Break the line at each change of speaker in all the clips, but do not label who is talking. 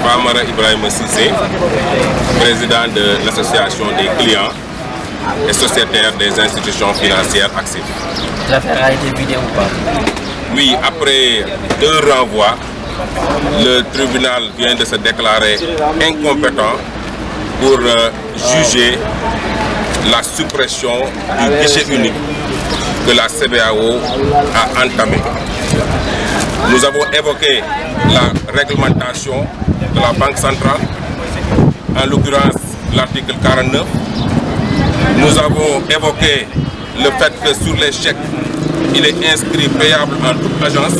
Famara Ibrahim Sissé, président de l'association des clients et sociétaires des institutions financières actives.
L'affaire a été vidée ou pas?
Oui, après 2 renvois, le tribunal vient de se déclarer incompétent pour juger la suppression du guichet unique que la CBAO a entamé. Nous avons évoqué la réglementation de la Banque centrale, en l'occurrence l'article 49. Nous avons évoqué le fait que sur les chèques, il est inscrit payable en toute agence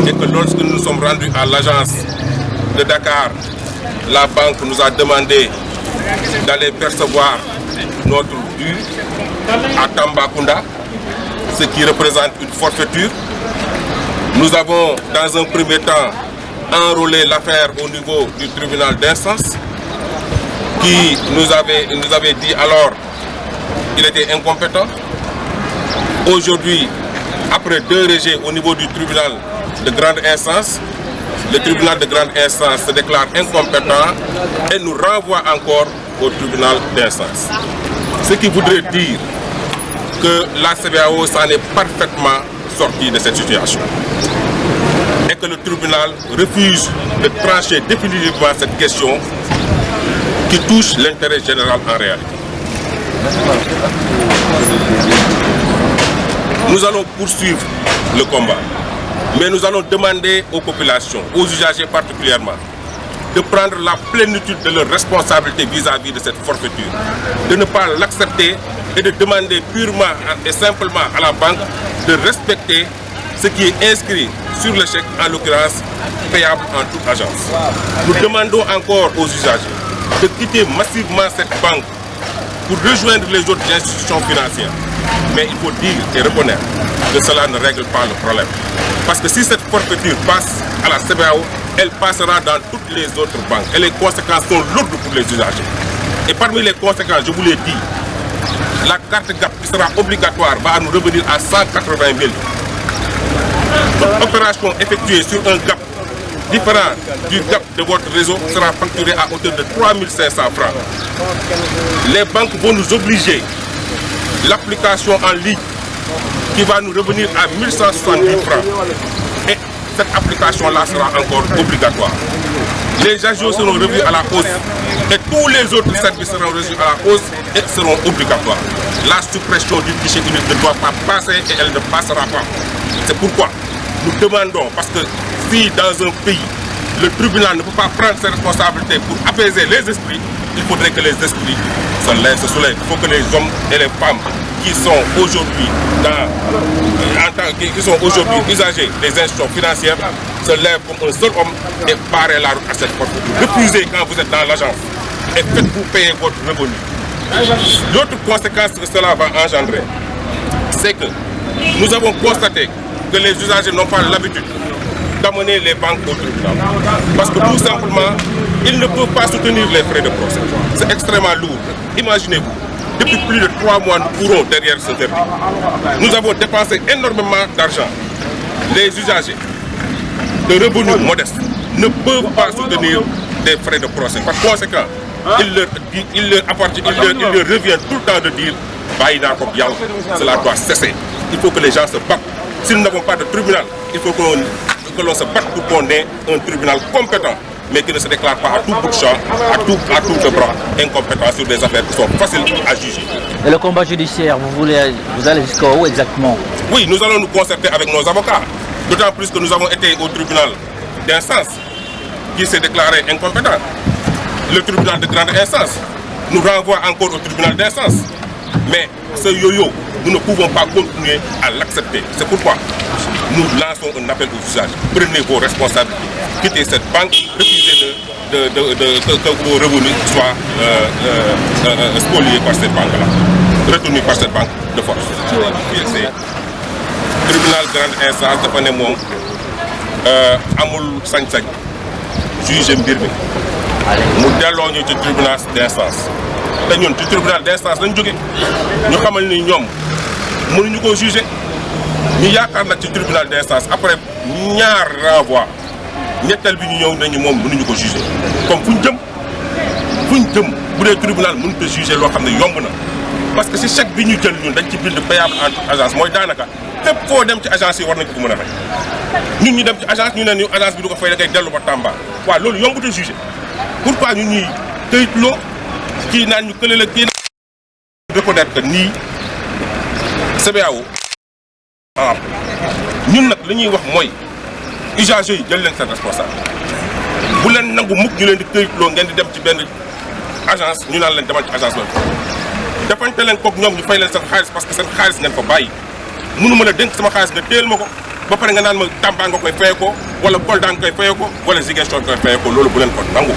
et que lorsque nous nous sommes rendus à l'agence de Dakar, la banque nous a demandé d'aller percevoir notre dû à Tambacounda, ce qui représente une forfaiture. Nous avons dans un premier temps enrôlé l'affaire au niveau du tribunal d'instance qui nous avait dit alors qu'il était incompétent. Aujourd'hui, après 2 rejets au niveau du tribunal de grande instance, le tribunal de grande instance se déclare incompétent et nous renvoie encore au tribunal d'instance. Ce qui voudrait dire que la CBAO s'en est parfaitement sortie de cette situation et que le tribunal refuse de trancher définitivement cette question qui touche l'intérêt général en réalité. Nous allons poursuivre le combat, mais nous allons demander aux populations, aux usagers particulièrement, de prendre la plénitude de leurs responsabilités vis-à-vis de cette forfaiture, de ne pas l'accepter et de demander purement et simplement à la banque de respecter ce qui est inscrit sur le chèque, en l'occurrence payable en toute agence. Nous demandons encore aux usagers de quitter massivement cette banque pour rejoindre les autres institutions financières. Mais il faut dire et reconnaître que cela ne règle pas le problème. Parce que si cette forfaiture passe à la CBAO, elle passera dans toutes les autres banques. Et les conséquences sont lourdes pour les usagers. Et parmi les conséquences, je vous l'ai dit, la carte GAP qui sera obligatoire va nous revenir à 180 000. L'opération effectuée sur un GAP différent du GAP de votre réseau sera facturée à hauteur de 3 500 francs. Les banques vont nous obliger l'application en ligne qui va nous revenir à 1170 francs. Et cette application-là sera encore obligatoire. Les agios seront revus à la hausse et tous les autres services seront revus à la hausse et seront obligatoires. La suppression du guichet unique ne doit pas passer et elle ne passera pas. C'est pourquoi nous demandons, parce que si dans un pays, le tribunal ne peut pas prendre ses responsabilités pour apaiser les esprits, il faudrait que les esprits se soulèvent. Il faut que les hommes et les femmes qui sont aujourd'hui usagers des institutions financières se lèvent comme un seul homme et barrent la route à cette porte. Refusez quand vous êtes dans l'agence et faites-vous payer votre revenu. L'autre conséquence que cela va engendrer, c'est que nous avons constaté que les usagers n'ont pas l'habitude d'amener les banques au tribunal. Parce que tout simplement, ils ne peuvent pas soutenir les frais de procès. C'est extrêmement lourd. Imaginez-vous, depuis plus de 3 mois, nous courons derrière ce verdict. Nous avons dépensé énormément d'argent. Les usagers de revenus modestes ne peuvent pas soutenir des frais de procès. Par conséquent, il leur revient tout le temps de dire « cela doit cesser ». Il faut que les gens se battent. Si nous n'avons pas de tribunal, il faut que l'on se batte pour qu'on ait un tribunal compétent, mais qui ne se déclare pas à tout bout de champ, à tout de bras, incompétent sur des affaires qui sont faciles à juger.
Et le combat judiciaire, vous allez jusqu'à où exactement?
Oui, nous allons nous concerter avec nos avocats, d'autant plus que nous avons été au tribunal d'instance qui s'est déclaré incompétent. Le tribunal de grande instance nous renvoie encore au tribunal d'instance. Mais ce yo-yo, nous ne pouvons pas continuer à l'accepter. C'est pourquoi nous lançons un appel aux usagers. Prenez vos responsabilités. Quittez cette banque, refusez que vos revenus soient spoliés par cette banque-là, retenus par cette banque de force. Le tribunal de grande instance dafa ne moom amul sañ-sañ juge mbir mi mu delloo ñu ci tribunal d'instance. te ñun ci tribunal d'instance lañ jóge ñu xamal ni ñoom mënuñu ko juger ñu yaakaar nag ci tribunal d'instance après ñaar renvoi ñetteel bi ñu ñëw nañu moom mënuñu ko juger comme fu ñu jëm bu dee tribunal mënut a juger loo xam ne yomb na parce que si chèque bi ñu jël ñun dañ ci bind payable entre agence mooy daanaka fépp foo dem ci agence yi war nañ ko mën a fay ñun ñu dem ci agence ñu ne ñu agence bi du ko fay da ngay dellu ba Tamba waaw loolu yombut a juger pourquoi ñun ñuy këyitloo kii naan ñu kële la kii reconnaître que nii CBAO ñun nag li ñuy wax mooy usagers yi jël leen seen responsable bu leen nangu mukk ñu leen di këyitloo ngeen di dem ci benn agence ñu naan leen demal ci agence la defante leen koog ñoom ñu fay leen seen xaalis parce que seen xaalis ngeen fa bàyyi mënu ma la dénk sama xaalis nga téel ma ko ba pare nga naan ma Tamba nga koy fayee ko wala Kolda nga koy fayee ko wala Ziguinchor nga koy fayee ko loolu bu leen ko nangu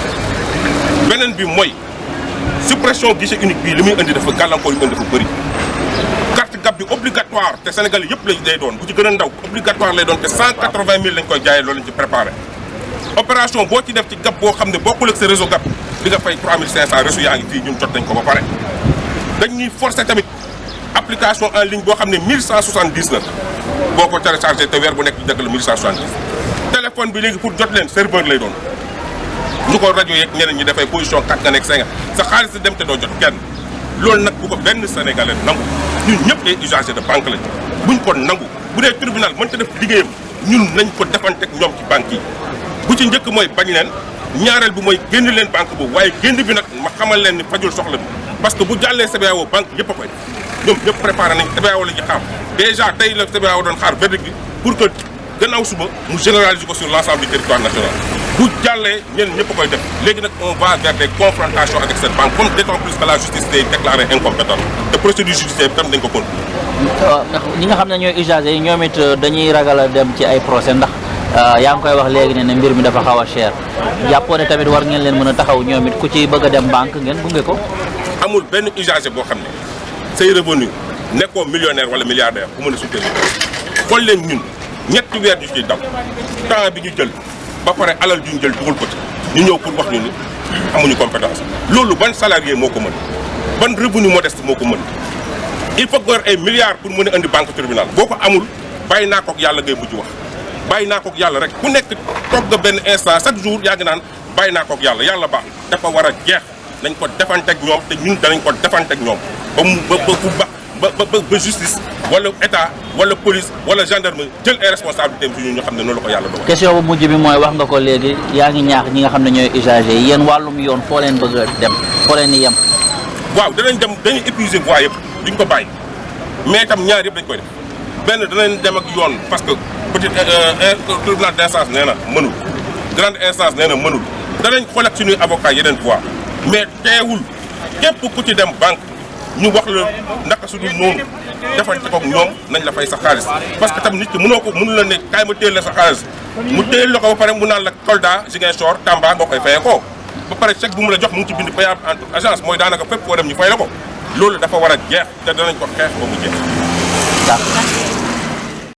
beneen bi mooy suppression guichet unique bii li muy indi dafa gàllankoor yu indi dafa bëri carte gab bi obligatoire te Sénégal yëpp lay doon bu ci gën a ndaw obligatoire lay doon te 180 000 lañ koy jaayee loolu lañ ci préparé opération boo ci def ci gab boo xam ne bokkul ak sa réseau gab di nga fay 3500 réseau yaa ngi fii ñun jot nañ ko ba pare dañuy forcer tamit application en ligne boo xam ne 1170 la boo ko téléchargé te weer bu nekk dëgg la 1170 téléphone bi léegi pour jot leen serveur lay doon ñu ko rajo yeeg ñeneen ñi dafay position 4 nga nekk 5 sa xaalis di dem te doo jot kenn loolu nag bu ko benn sénégalais nangu ñun ñëpp ay usagers de banque lañ buñ ko nangu bu dee tribunal mënta def liggéeyam ñun nañ ko defanteeg ñoom ci banque yi bu ci njëkk mooy bañ leen ñaareel bi mooy génn leen banque boobu waaye génn bi nag ma xamal leen ni fajul soxla bi parce que bu jàllee CBAO banque yëpp a koy ñoom ñëpp préparé nañ CBAO la ñu xam déjà tey la CBAO doon xaar verdict bi pour que gannaaw suba mu généraliser ko sur l'ensemble du territoire national bu jàllee ñenn ñëpp a koy def léegi nag on va vers des confrontations avec cette banque comme d'autant plus que la justice est déclarée incompétente te procédure judiciaire bi tam dañ ko continuer.
ndax ñi nga xam ne ñooy usagers yi ñoom it dañuy ragal a dem ci ay procès ndax yaa ngi koy wax léegi ne mbir mi dafa xaw a cher jàppoo ne tamit war ngeen leen mën a taxaw ñoom it ku ci bëgg a dem banque ngeen gunge ko.
amul benn usager boo xam ne say revenu nekkoo millionnaire wala milliardaire bu mën a soutenir xool leen ñun ñetti weer ñu ciy daw temps bi ñu jël ba pare alal ju ñu jël dugal ko ci ñu ñëw pour wax ñu ni amuñu compétence loolu ban salarié moo ko mën ban revenu modeste moo ko mën il faut que nga ay milliards pour mën a indi banque tribunal boo ko amul bàyyi naa koog yàlla ngay mujj wax bàyyi naa koog yàlla rek ku nekk toog nga benn instant chaque jour yaa ngi naan bàyyi naa koog yàlla baax dafa war a jeex nañ ko defanteeg ñoom te ñun danañ ko defanteeg ñoom ba mu ba justice wala état wala police wala gendarmerie jël ay responsabilités ci ñun ñu xam ne noonu la ko yàlla dogal.
question bu mujj bi mooy wax nga ko léegi yaa ngi ñaax ñi nga xam ne ñooy usagers yi yéen wàllum yoon foo leen bëgg a dem foo leen di yem.
waaw danañ dem dañuy épuiser voies yëpp duñ ko bàyyi mais itam ñaar yëpp dañ koy def benn danañ dem ak yoon parce que peut-être tribunal d'instance nee na mënul grande instance nee na mënul danañ xool ak suñuy avocat yeneen voies mais teewul képp ku ci dem banque ñu wax la naka su dul noonu defante koog ñoom nañ la fay sa xaalis parce que tam nit ki mënu la ne kaay ma téel la sa xaalis mu téel la ko ba pare mu naan la Kolda Ziguinchor Tamba nga koy fayee ko ba pare chèque bu mu la jox mu ngi ci bind payable entre agence mooy daanaka fépp koo dem ñu fay la ko loolu dafa war a jeex te danañ ko xeex ba mu jeex.